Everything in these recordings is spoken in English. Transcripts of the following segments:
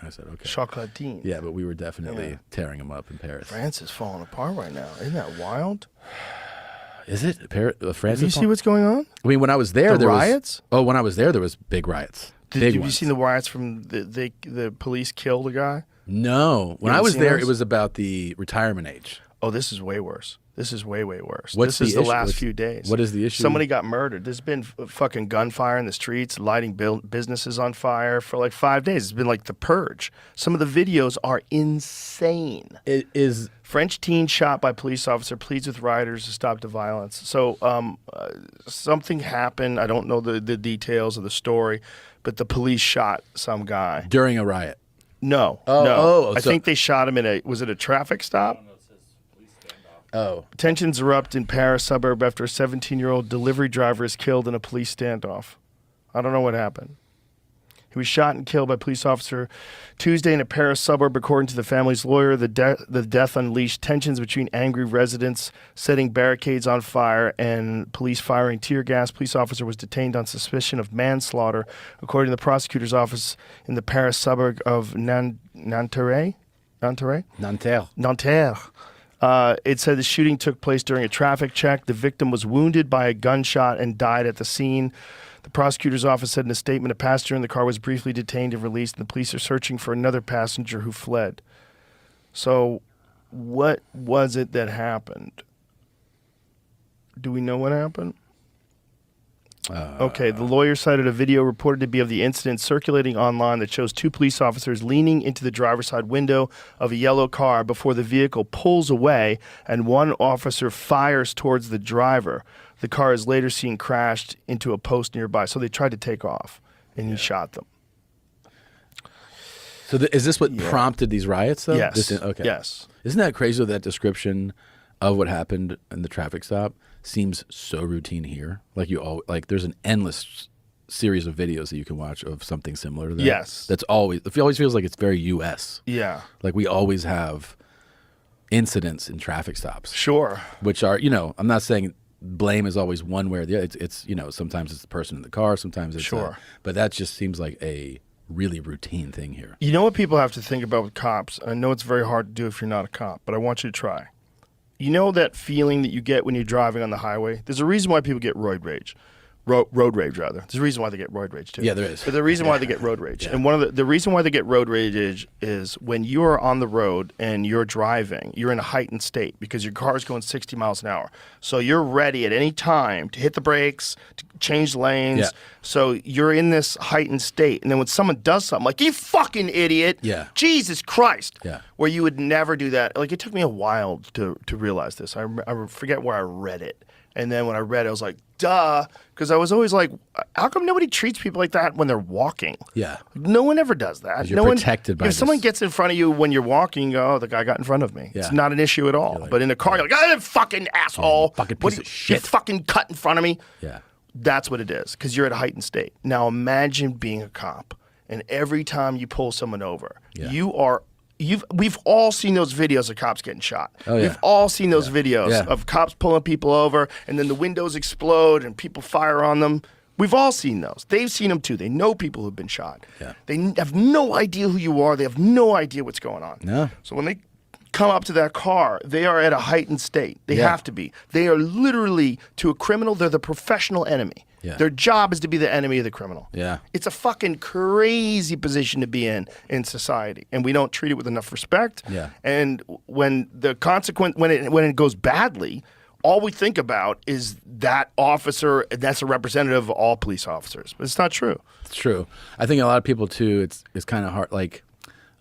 I said, okay. Chocolatine. Yeah, but we were definitely tearing them up in Paris. France is falling apart right now. Isn't that wild? Is it? France? Do you see what's going on? I mean, when I was there, The riots? When I was there was big riots. Have you seen the riots from the police killed a guy? No. When I was there, it was about the retirement age. Oh, this is way worse. This is way, way worse. What's this is the the issue? last few days. What is the issue? Somebody got murdered. There's been fucking gunfire in the streets, lighting businesses on fire for like 5 days. It's been like the Purge. Some of the videos are insane. It is French teen shot by police officer pleads with rioters to stop the violence. So something happened. I don't know the details of the story, but the police shot some guy. during a riot. No. I think they shot him in was it a traffic stop? Oh. Tensions erupt in Paris suburb after a 17-year-old delivery driver is killed in a police standoff. I don't know what happened. He was shot and killed by a police officer Tuesday in a Paris suburb, according to the family's lawyer. The death unleashed tensions between angry residents, setting barricades on fire, and police firing tear gas. Police officer was detained on suspicion of manslaughter, according to the prosecutor's office in the Paris suburb of Nanterre. It said the shooting took place during a traffic check. The victim was wounded by a gunshot and died at the scene. The prosecutor's office said in a statement a passenger in the car was briefly detained and released, and the police are searching for another passenger who fled. So what was it that happened? Do we know what happened? Okay, the lawyer cited a video reported to be of the incident circulating online that shows two police officers leaning into the driver's side window of a yellow car before the vehicle pulls away and one officer fires towards the driver. The car is later seen crashed into a post nearby. So they tried to take off, and he shot them. So is this what prompted these riots, though? Yes. Okay. Yes. Isn't that crazy that description of what happened in the traffic stop seems so routine here? Like there's an endless series of videos that you can watch of something similar to that. Yes. It always feels like it's very U.S. Yeah. Like we always have incidents in traffic stops. Sure. Which are, I'm not saying blame is always one way or the other. It's sometimes it's the person in the car, sometimes it's but that just seems like a really routine thing here. You know what people have to think about with cops? I know it's very hard to do if you're not a cop, but I want you to try. You know that feeling that you get when you're driving on the highway? There's a reason why people get road rage. Road rage, rather. There's a reason why they get road rage, too. Yeah, there is. But the reason why they get road rage. And one of the reason why they get road rage is when you are on the road and you're driving, you're in a heightened state because your car is going 60 miles an hour. So you're ready at any time to hit the brakes, to change lanes. Yeah. So you're in this heightened state. And then when someone does something like, you fucking idiot, Jesus Christ, where you would never do that. Like, it took me a while to realize this. I forget where I read it. And then when I read it, I was like, duh. Because I was always like, how come nobody treats people like that when they're walking? Yeah. No one ever does that. You're protected by If someone gets in front of you when you're walking, you go, oh, the guy got in front of me. Yeah. It's not an issue at all. Like, but in a car, you're like, oh, fucking asshole. Fucking piece of shit. You fucking cut in front of me. Yeah. That's what it is, because you're at a heightened state. Now imagine being a cop, and every time you pull someone over, we've all seen those videos of cops getting shot. Oh, yeah. We've all seen those videos of cops pulling people over, and then the windows explode and people fire on them. We've all seen those. They've seen them too. They know people who've been shot. Yeah. They have no idea who you are. They have no idea what's going on. No. So when they come up to that car, they are at a heightened state. They have to be. They are literally, to a criminal, they're the professional enemy. Yeah. Their job is to be the enemy of the criminal. Yeah. It's a fucking crazy position to be in society, and we don't treat it with enough respect. Yeah. And when the consequence, when it goes badly, all we think about is that officer, and that's a representative of all police officers. But it's not true. It's true. I think a lot of people too, it's kind of hard. Like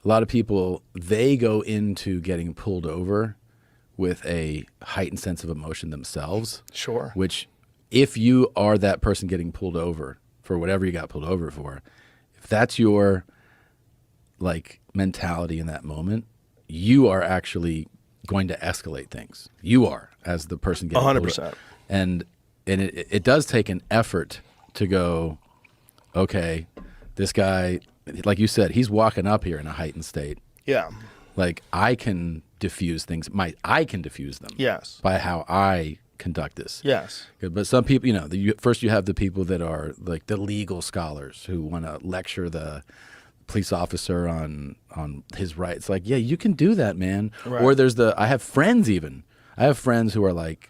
a lot of people, they go into getting pulled over with a heightened sense of emotion themselves. Sure. Which, if you are that person getting pulled over for whatever you got pulled over for, if that's your like mentality in that moment, you are actually going to escalate things. You are, as the person getting 100%. Pulled over. And it does take an effort to go, okay, this guy, like you said, he's walking up here in a heightened state. Yeah. Like I can diffuse things. I can diffuse them. Yes. By how I conduct this. Yes. But some people, first you have the people that are like the legal scholars who want to lecture the police officer on his rights. Like, yeah, you can do that, man. Right. Or there's I have friends who are like,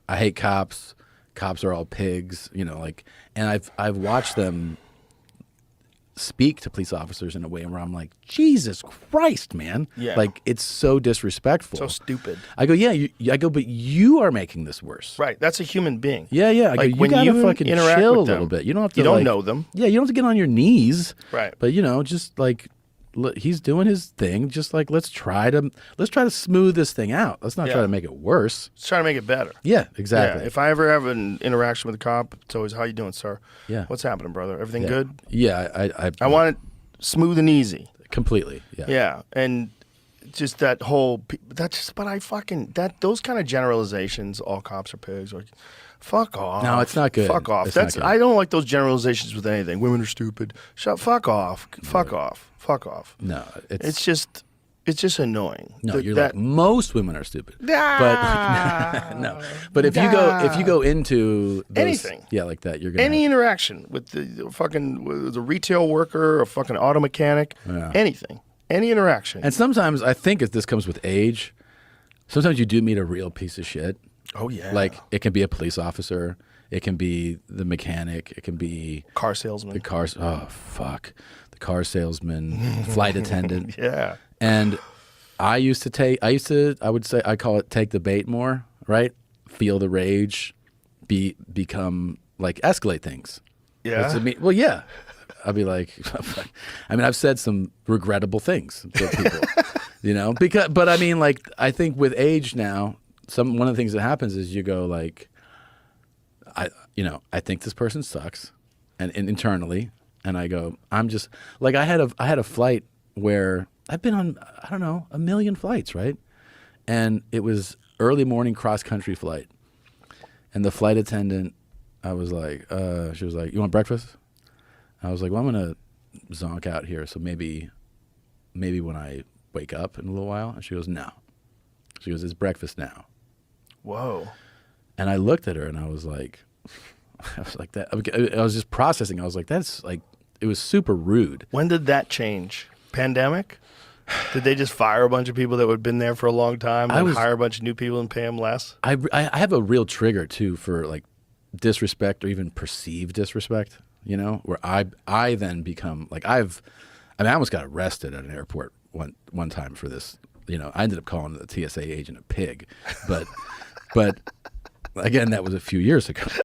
I hate cops. Cops are all pigs, you know, like, and I've watched them speak to police officers in a way where I'm like, Jesus Christ, man. Yeah. Like, it's so disrespectful. So stupid. I go, yeah, I go, but you are making this worse. Right. That's a human being. Yeah, yeah. I go, Like, you when gotta you fucking interact chill a with them, little bit. You don't have to You don't like, know them. Yeah, you don't have to get on your knees. Right. But you know, just like he's doing his thing. Just like let's try to smooth this thing out. Let's not try to make it worse. Let's try to make it better. Yeah, exactly. Yeah. If I ever have an interaction with a cop, it's always, how you doing, sir? Yeah. What's happening, brother? Everything Yeah. good? Yeah, I want it smooth and easy. completely. Yeah. Yeah. And just that whole, those kind of generalizations, all cops are pigs, like, fuck off. No, it's not good. Fuck off. It's not good. I don't like those generalizations with anything. Women are stupid. Fuck off. Fuck off. Fuck off. No, It's just annoying. no. You're like, most women are stupid. But like, no. But if you go into those, Anything. yeah, like that, you're gonna any interaction with the retail worker, a fucking auto mechanic, anything, any interaction. And sometimes I think this comes with age. Sometimes you do meet a real piece of shit. Oh yeah. Like it can be a police officer, it can be the mechanic, it can be car salesman. the car. Oh fuck, the car salesman, flight attendant. Yeah. And I would say I call it take the bait more, right? Feel the rage, become like escalate things. Yeah. Well, yeah. I'd be like, I mean, I've said some regrettable things to people, you know, but I mean, like, I think with age now, one of the things that happens is you go like, I think this person sucks, and internally, and I go, I'm just like, I had a flight where I've been on, I don't know, 1 million flights, right? And it was early morning cross country flight, and the flight attendant, I was like, she was like, you want breakfast? I was like, well, I'm going to zonk out here, so maybe when I wake up in a little while. And she goes, no. She goes, it's breakfast now. Whoa. And I looked at her and I was like that. I was just processing. I was like, that's like, it was super rude. When did that change? Pandemic? Did they just fire a bunch of people that had been there for a long time and hire a bunch of new people and pay them less? I have a real trigger too for like disrespect or even perceived disrespect. You know, where I then become like I almost got arrested at an airport one time for this. You know, I ended up calling the TSA agent a pig, but again, that was a few years ago.